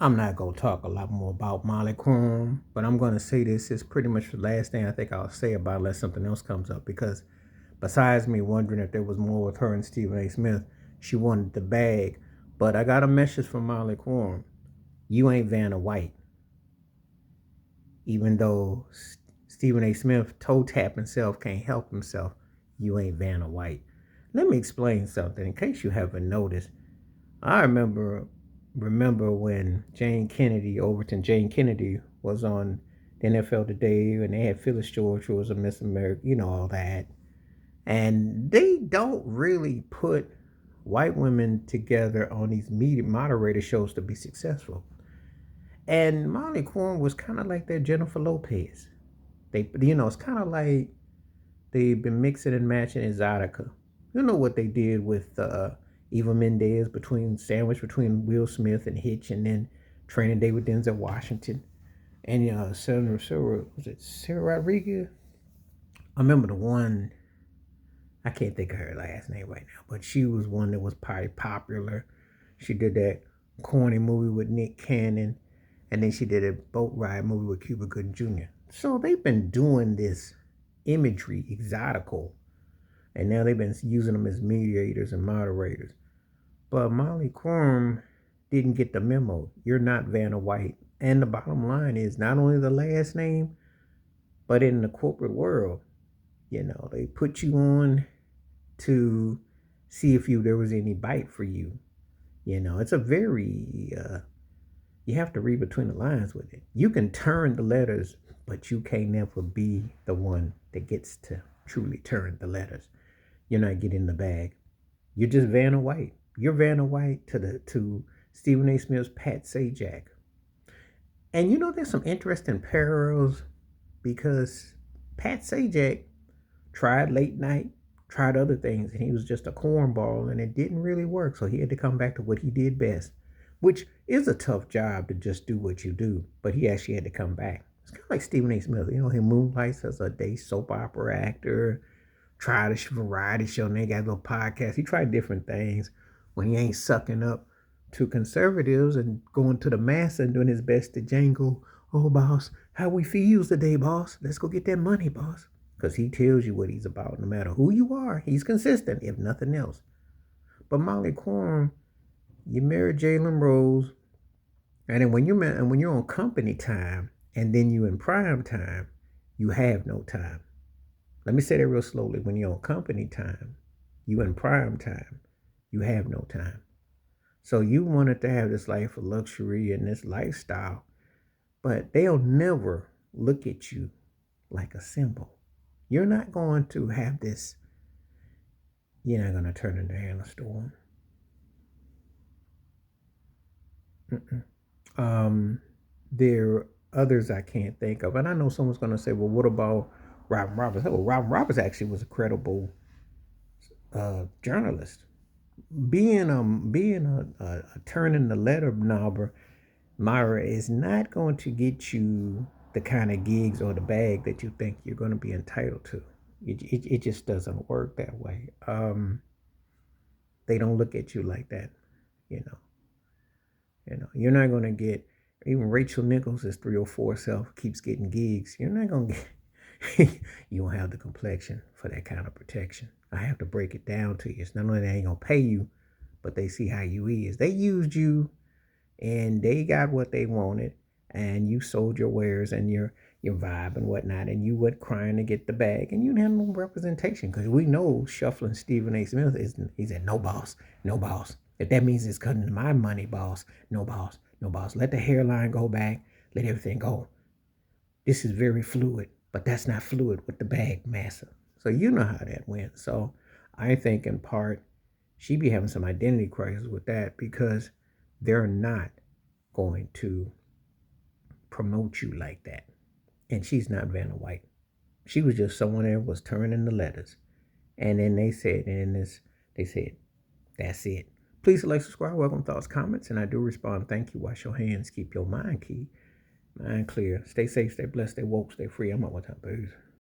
I'm not going to talk a lot more about Molly Quorum, but I'm going to say this is pretty much the last thing I think I'll say about it unless something else comes up. Because besides me wondering if there was more with her and Stephen A. Smith, she wanted the bag. But I got a message from Molly Quorum. You ain't Vanna White. Even though Stephen A. Smith toe tap himself, can't help himself, you ain't Vanna White. Let me explain something in case you haven't noticed. I remember when Overton Jane Kennedy was on the NFL Today, and they had Phyllis George, who was a Miss America, all that. And they don't really put white women together on these media moderator shows to be successful. And Molly Quorum was kind of like their Jennifer Lopez. It's kind of like they've been mixing and matching exotica. You know what they did with Eva Mendes sandwich between Will Smith and Hitch, and then Training Day with Denzel Washington, and Senator Sarah Rodriguez? I remember the one. I can't think of her last name right now, but she was one that was probably popular. She did that corny movie with Nick Cannon, and then she did a boat ride movie with Cuba Gooding Jr. So they've been doing this imagery, exotical, and now they've been using them as mediators and moderators. But Molly Quorum didn't get the memo. You're not Vanna White. And the bottom line is not only the last name, but in the corporate world, they put you on to see if there was any bite for you. It's a very you have to read between the lines with it. You can turn the letters, but you can't never be the one that gets to truly turn the letters. You're not getting the bag. You're just Vanna White. You're Vanna White to Stephen A. Smith's Pat Sajak. And there's some interesting parallels because Pat Sajak tried late night, tried other things, and he was just a cornball, and it didn't really work. So he had to come back to what he did best, which is a tough job to just do what you do. But he actually had to come back. It's kind of like Stephen A. Smith. He moonlights as a day soap opera actor, tried a variety show, and they got a little podcast. He tried different things when he ain't sucking up to conservatives and going to the mass and doing his best to jangle, oh, boss, how we feels today, boss? Let's go get that money, boss. Because he tells you what he's about. No matter who you are, he's consistent, if nothing else. But Molly Quorum, you married Jalen Rose, and then when you're on company time, and then you in prime time, you have no time. Let me say that real slowly. When you're on company time, you in prime time, you have no time. So you wanted to have this life of luxury and this lifestyle, but they'll never look at you like a symbol. You're not going to have this. You're not going to turn into Hannah Storm. There are others I can't think of. And I know someone's going to say, well, what about Robin Roberts? Well, Robin Roberts actually was a credible journalist. Being a turning the letter knobber, Myra, is not going to get you the kind of gigs or the bag that you think you're going to be entitled to. It just doesn't work that way. They don't look at you like that, You're not going to get, even Rachel Nichols' 304 self keeps getting gigs. You're not going to get, you don't have the complexion for that kind of protection. I have to break it down to you. It's not only they ain't going to pay you, but they see how you is. They used you and they got what they wanted, and you sold your wares and your vibe and whatnot, and you went crying to get the bag, and you didn't have no representation because we know shuffling Stephen A. Smith he said, no boss, no boss. If that means it's cutting to my money, boss, no boss, no boss. Let the hairline go back, let everything go. This is very fluid, but that's not fluid with the bag massa. So you know how that went. So I think in part she be having some identity crisis with that because they're not going to promote you like that. And she's not Vanna White. She was just someone that was turning the letters. And then they said, that's it. Please like, subscribe, welcome thoughts, comments, and I do respond. Thank you. Wash your hands. Keep your mind clear. Stay safe, stay blessed, stay woke, stay free. I'm out one time, peace.